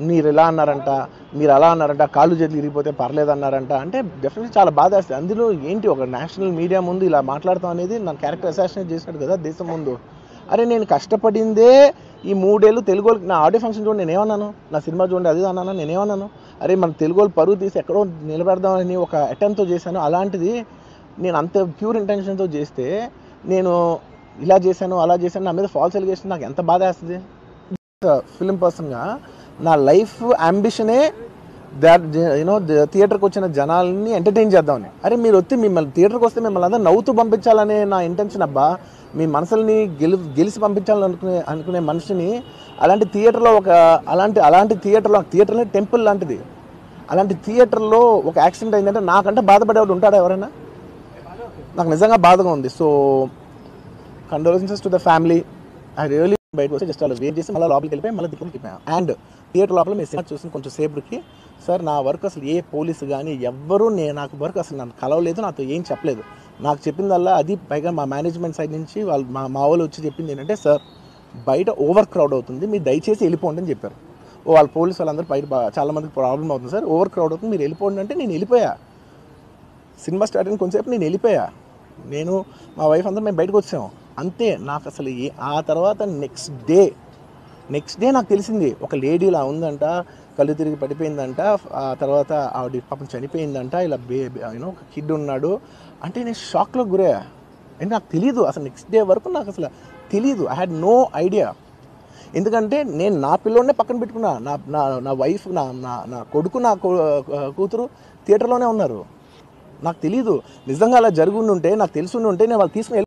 మీరు ఇలా అన్నారంట, మీరు అలా అన్నారంట, కాళ్ళు చేతులు ఇరిగిపోతే పర్లేదు అన్నారంట అంటే డెఫినెట్లీ చాలా బాధ వేస్తుంది. అందులో ఏంటి ఒక నేషనల్ మీడియా ముందు ఇలా మాట్లాడతాం అనేది నా క్యారెక్టర్ అసాసినేట్ చేసినట్టు కదా దేశం ముందు. అరే నేను కష్టపడిందే ఈ 3 ఏళ్ళు తెలుగు వాళ్ళకి. నా ఆడియో ఫంక్షన్ చూడండి నేనేమన్నాను, నా సినిమా చూడండి అది అన్నాను, నేనేమన్నాను, అరే మన తెలుగు వాళ్ళు పరువు తీసి ఎక్కడో నిలబెడదామని ఒక అటెంప్ట్తో చేశాను. అలాంటిది నేను అంత ప్యూర్ ఇంటెన్షన్తో చేస్తే నేను ఇలా చేశాను అలా చేశాను నా మీద ఫాల్స్ ఎలిగేషన్ నాకు ఎంత బాధ వేస్తుంది. ఫిలిం పర్సన్గా నా లైఫ్ అంబిషనే థియేటర్కి వచ్చిన జనాల్ని ఎంటర్టైన్ చేద్దామని. అరే మీరు వచ్చి మిమ్మల్ని థియేటర్కి వస్తే మిమ్మల్ని అందరూ నవ్వుతూ పంపించాలనే నా ఇంటెన్షన్ అబ్బా. మీ మనసుల్ని గెలిచి పంపించాలని అనుకునే మనిషిని అలాంటి థియేటర్లో అలాంటి థియేటర్లో టెంపుల్ లాంటిది, అలాంటి థియేటర్లో ఒక యాక్సిడెంట్ అయిందంటే నాకంటే బాధపడేవాడు ఉంటాడా ఎవరైనా? నాకు నిజంగా బాధగా ఉంది. So condolences to the family. I really బయటకు వస్తే జస్ట్ అలా వెయిట్ చేసి మళ్ళీ లోపలికి వెళ్ళిపోయి మళ్ళీ దిక్కుకి వెళ్ళిపోయాను. అండ్ థియేటర్ లోపల మీరు సినిమా చూసిన కొంచెం సేపటికి సార్ నా వర్క్ అసలు ఏ పోలీసు కానీ ఎవ్వరూ నాకు వర్క్ అసలు నన్ను కలవలేదు, నాతో ఏం చెప్పలేదు. నాకు చెప్పిందల్లా అది పైగా మా మేనేజ్మెంట్ సైడ్ నుంచి వాళ్ళు మా వాళ్ళు వచ్చి చెప్పింది ఏంటంటే సార్ బయట ఓవర్ క్రౌడ్ అవుతుంది, మీరు దయచేసి వెళ్ళిపోండి అని చెప్పారు. వాళ్ళ పోలీసు వాళ్ళందరూ బయట చాలామందికి ప్రాబ్లం అవుతుంది సార్, ఓవర్ క్రౌడ్ అవుతుంది మీరు వెళ్ళిపోండి అంటే నేను వెళ్ళిపోయా. సినిమా స్టార్ట్ అయిన కొంచెంసేపు నేను వెళ్ళిపోయా. నేను మా వైఫ్ అందరూ మేము బయటకు వచ్చాము అంతే. నాకు అసలు ఆ తర్వాత నెక్స్ట్ డే నాకు తెలిసింది ఒక లేడీ ఇలా ఉందంట, కళ్ళు తిరిగి పడిపోయిందంట, ఆ తర్వాత ఆవిడ పాపం చనిపోయిందంట, ఇలా ఒక కిడ్ ఉన్నాడు అంటే నేను షాక్లో గురయ్యా. అంటే నాకు తెలీదు అసలు నెక్స్ట్ డే వరకు నాకు అసలు తెలీదు. I had no idea. ఎందుకంటే నేను నా పిల్లోనే పక్కన పెట్టుకున్నా, నా వైఫ్ నా కొడుకు నా కూతురు థియేటర్లోనే ఉన్నారు. నాకు తెలీదు. నిజంగా అలా జరుగుండి ఉంటే నాకు తెలుసుండి ఉంటే నేను వాళ్ళు తీసుకుని